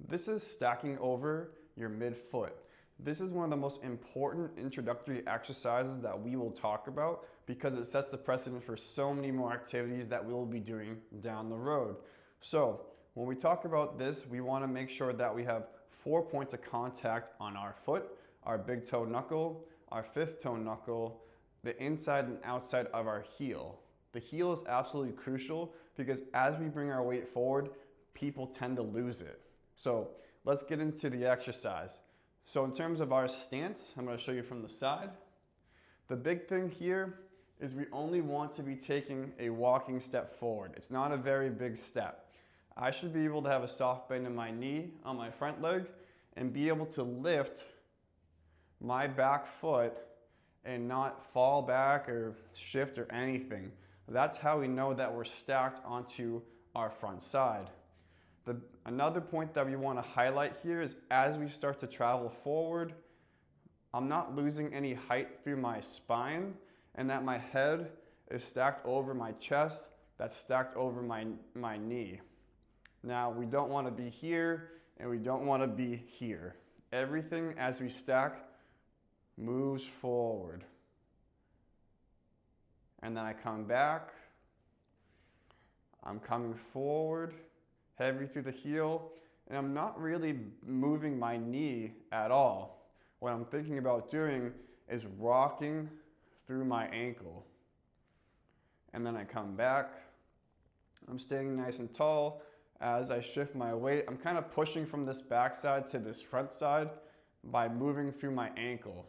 This is stacking over your midfoot. This is one of the most important introductory exercises that we will talk about because it sets the precedent for so many more activities that we will be doing down the road. So when we talk about this, we want to make sure that we have 4 points of contact on our foot, our big toe knuckle, our fifth toe knuckle, the inside and outside of our heel. The heel is absolutely crucial because as we bring our weight forward, people tend to lose it. So let's get into the exercise. So in terms of our stance, I'm going to show you from the side. The big thing here is we only want to be taking a walking step forward. It's not a very big step. I should be able to have a soft bend in my knee on my front leg and be able to lift my back foot and not fall back or shift or anything. That's how we know that we're stacked onto our front side. Another point that we want to highlight here is as we start to travel forward, I'm not losing any height through my spine and that my head is stacked over my chest, that's stacked over my knee. Now, we don't want to be here and we don't want to be here. Everything as we stack moves forward. And then I come back, I'm coming forward, heavy through the heel, and I'm not really moving my knee at all. What I'm thinking about doing is rocking through my ankle. And then I come back, I'm staying nice and tall. As I shift my weight, I'm kind of pushing from this backside to this front side by moving through my ankle.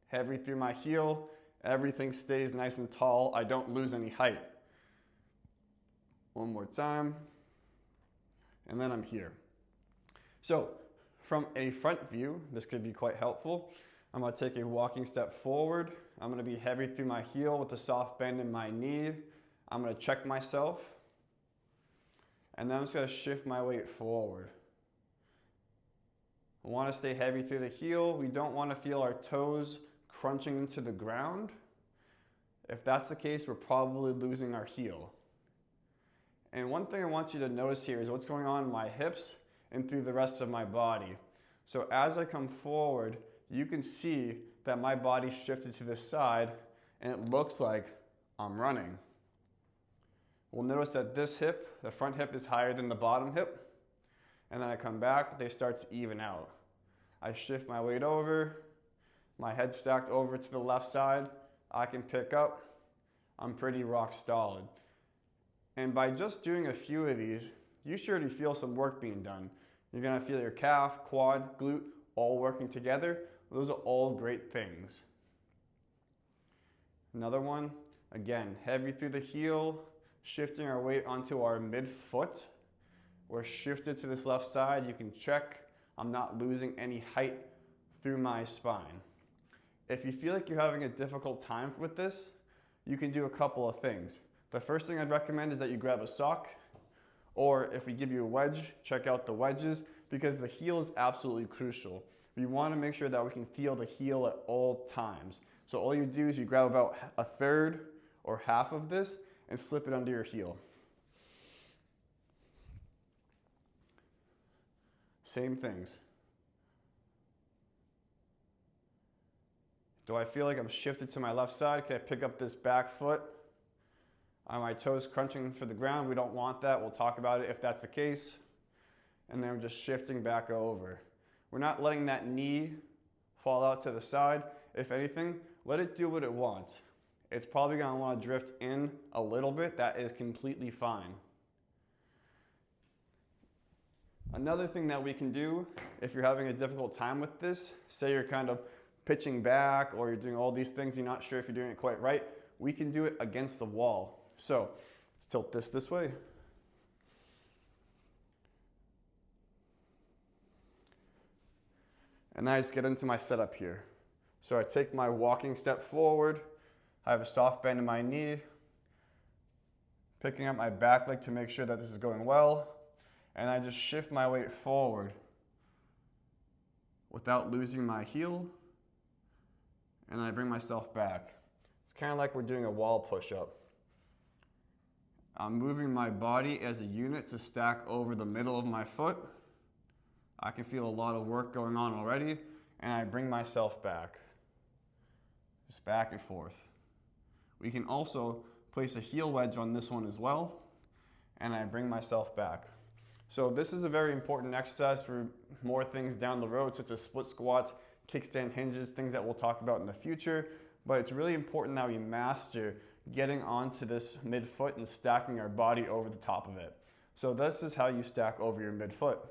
Heavy through my heel, everything stays nice and tall. I don't lose any height. One more time. And then I'm here. So from a front view, this could be quite helpful. I'm going to take a walking step forward. I'm going to be heavy through my heel with a soft bend in my knee. I'm going to check myself. And then I'm just going to shift my weight forward. I want to stay heavy through the heel. We don't want to feel our toes crunching into the ground. If that's the case, we're probably losing our heel. And one thing I want you to notice here is what's going on in my hips and through the rest of my body. So as I come forward, you can see that my body shifted to the side and it looks like I'm running. We'll notice that this hip, the front hip, is higher than the bottom hip. And then I come back, they start to even out. I shift my weight over, my head stacked over to the left side. I can pick up. I'm pretty rock solid. And by just doing a few of these, you should already feel some work being done. You're gonna feel your calf, quad, glute, all working together. Those are all great things. Another one, again, heavy through the heel, shifting our weight onto our midfoot. We're shifted to this left side. You can check, I'm not losing any height through my spine. If you feel like you're having a difficult time with this, you can do a couple of things. The first thing I'd recommend is that you grab a sock, or if we give you a wedge, check out the wedges because the heel is absolutely crucial. We want to make sure that we can feel the heel at all times. So all you do is you grab about a third or half of this and slip it under your heel. Same things. Do I feel like I'm shifted to my left side? Can I pick up this back foot? Are my toes crunching for the ground? We don't want that. We'll talk about it if that's the case. And then we're just shifting back over. We're not letting that knee fall out to the side. If anything, let it do what it wants. It's probably going to want to drift in a little bit. That is completely fine. Another thing that we can do if you're having a difficult time with this, say you're kind of pitching back or you're doing all these things, you're not sure if you're doing it quite right, we can do it against the wall. So let's tilt this way. And then I just get into my setup here. So I take my walking step forward. I have a soft bend in my knee. Picking up my back leg to make sure that this is going well. And I just shift my weight forward without losing my heel. And then I bring myself back. It's kind of like we're doing a wall push-up. I'm moving my body as a unit to stack over the middle of my foot. I can feel a lot of work going on already, and I bring myself back. Just back and forth. We can also place a heel wedge on this one as well, and I bring myself back. So this is a very important exercise for more things down the road, such as split squats, kickstand hinges, things that we'll talk about in the future. But it's really important that we master getting onto this midfoot and stacking our body over the top of it. So this is how you stack over your midfoot.